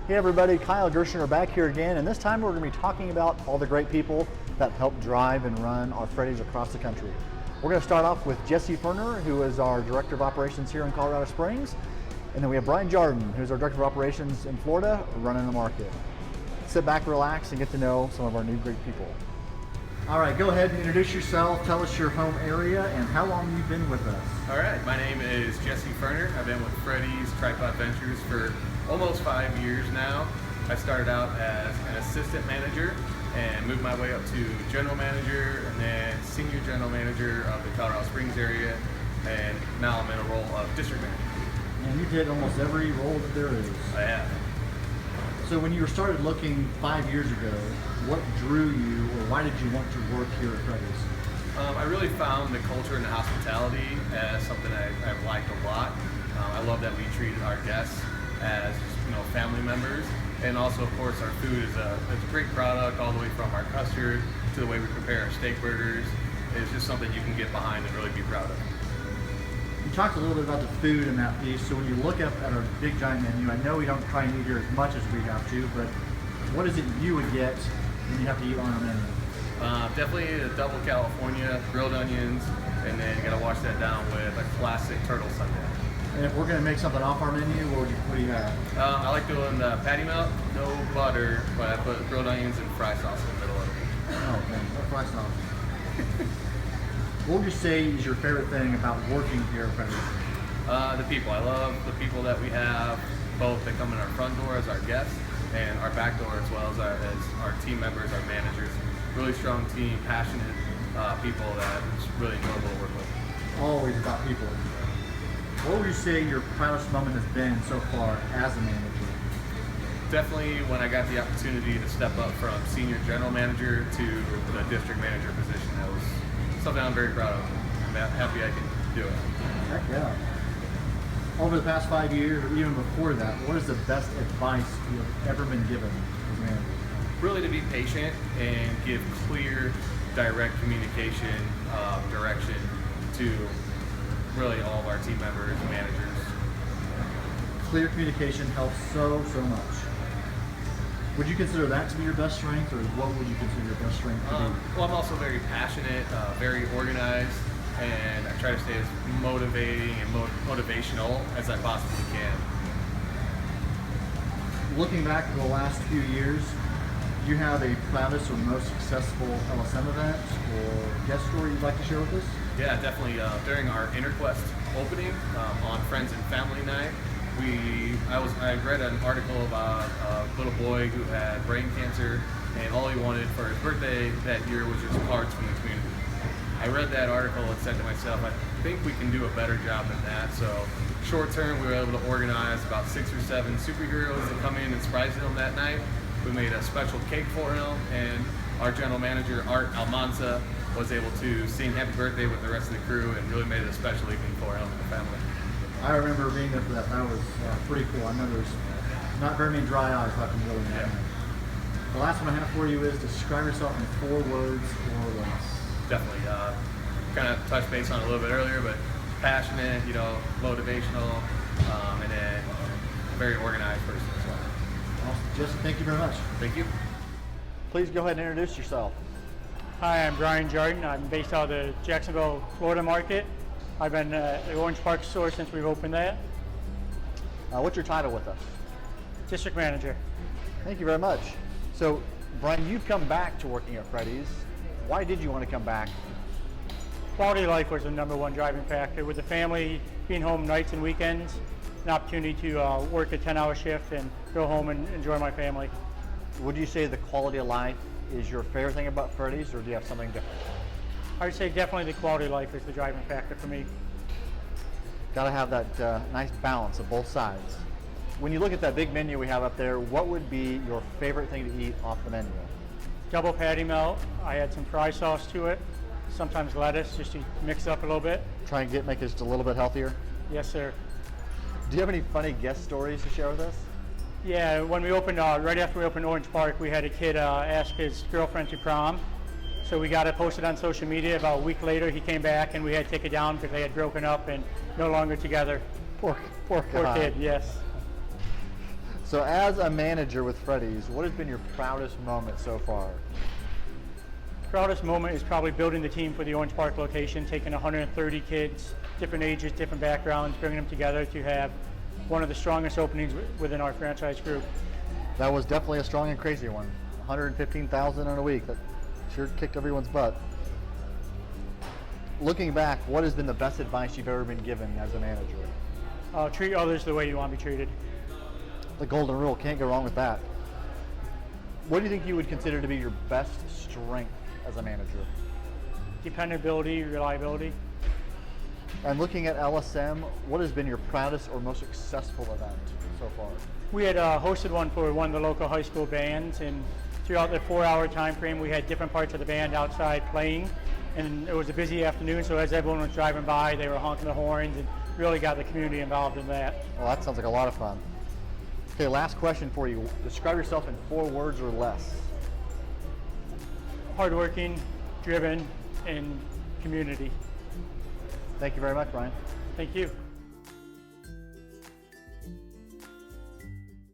Hey everybody, Kyle Gershner back here again, and this time we're going to be talking about all the great people that help drive and run our Freddy's across the country. We're going to start off with Jesse Ferner, who is our Director of Operations here in Colorado Springs, and then we have Brian Jarden, who's our Director of Operations in Florida, running the market. Sit back, relax, and get to know some of our new great people. All right, go ahead and introduce yourself, tell us your home area, and how long you've been with us. All right, my name is Jesse Ferner. I've been with Freddy's Tripod Ventures for almost 5 years now. I started out as an assistant manager and moved my way up to general manager and then senior general manager of the Colorado Springs area, and now I'm in a role of district manager. And you did almost every role that there is. I have. So when you started looking 5 years ago, what drew you, or why did you want to work here at Freddy's? I really found the culture and the hospitality as something I've liked a lot. I love that we treated our guests as family members, and also of course our food is a great product, all the way from our custard to the way we prepare our steak burgers. It's just something you can get behind and really be proud of. You talked a little bit about the food in that piece, so when you look up at our big giant menu, I know we don't try and eat here as much as we have to, but what is it you would get when you have to eat on our menu? Definitely a double California, grilled onions, and then you gotta wash that down with a classic turtle sundae. And if we're going to make something off our menu, what do you have? I like doing the patty melt, no butter, but I put grilled onions and fry sauce in the middle of it. Oh, man, what fry sauce? What would you say is your favorite thing about working here at Freddy's? The people. I love the people that we have, both that come in our front door as our guests and our back door as well as our team members, our managers. Really strong team, passionate people that it's really enjoyable to work with. Always about people. What would you say your proudest moment has been so far as a manager? Definitely when I got the opportunity to step up from senior general manager to the district manager position. That was something I'm very proud of. I'm happy I can do it. Heck yeah. Over the past 5 years, or even before that, what is the best advice you have ever been given as a manager? Really to be patient and give clear, direct communication, direction to really all of our team members and managers. Clear communication helps so much. Would you consider that to be your best strength, or what would you consider your best strength to be? Well, I'm also very passionate, very organized, and I try to stay as motivating and motivational as I possibly can. Looking back at the last few years, do you have a proudest or most successful LSM event or guest story you'd like to share with us? Yeah, definitely. During our InterQuest opening on Friends and Family Night, I read an article about a little boy who had brain cancer, and all he wanted for his birthday that year was just cards from the community. I read that article and said to myself, I think we can do a better job than that. So short term, we were able to organize about 6 or 7 superheroes to come in and surprise him that night. We made a special cake for him, and our general manager, Art Almanza, was able to sing happy birthday with the rest of the crew and really made it a special evening for him and the family. I remember being there for that. That was pretty cool. I know there's not very many dry eyes left in the building. Yeah. The last one I have for you is describe yourself in 4 words or less. Definitely. Kind of touched base on it a little bit earlier, but passionate, motivational, and then a very organized person as well. Awesome. Jesse, thank you very much. Thank you. Please go ahead and introduce yourself. Hi, I'm Brian Jarden. I'm based out of the Jacksonville, Florida market. I've been at the Orange Park store since we've opened that. What's your title with us? District manager. Thank you very much. So, Brian, you've come back to working at Freddy's. Why did you want to come back? Quality of life was the #1 driving factor. With the family being home nights and weekends, an opportunity to work a 10-hour shift and go home and enjoy my family. Would you say the quality of life is your favorite thing about Freddy's, or do you have something different? I would say definitely the quality of life is the driving factor for me. Got to have that nice balance of both sides. When you look at that big menu we have up there, what would be your favorite thing to eat off the menu? Double patty melt. I add some fry sauce to it, sometimes lettuce, just to mix it up a little bit. Try and make it just a little bit healthier? Yes, sir. Do you have any funny guest stories to share with us? Yeah, when we opened, right after we opened Orange Park, we had a kid ask his girlfriend to prom. So we got it posted on social media. About a week later, he came back and we had to take it down because they had broken up and no longer together. Poor Poor kid, yes. So as a manager with Freddy's, what has been your proudest moment so far? Proudest moment is probably building the team for the Orange Park location, taking 130 kids, different ages, different backgrounds, bringing them together to have one of the strongest openings within our franchise group. That was definitely a strong and crazy one. 115,000 in a week. That sure kicked everyone's butt. Looking back, what has been the best advice you've ever been given as a manager? Treat others the way you want to be treated. The golden rule, can't go wrong with that. What do you think you would consider to be your best strength as a manager? Dependability, reliability. And looking at LSM, what has been your proudest or most successful event so far? We had hosted one for one of the local high school bands, and throughout the 4-hour time frame, we had different parts of the band outside playing, and it was a busy afternoon, so as everyone was driving by, they were honking the horns and really got the community involved in that. Well, that sounds like a lot of fun. Okay, last question for you. Describe yourself in 4 words or less. Hardworking, driven, and community. Thank you very much, Brian. Thank you.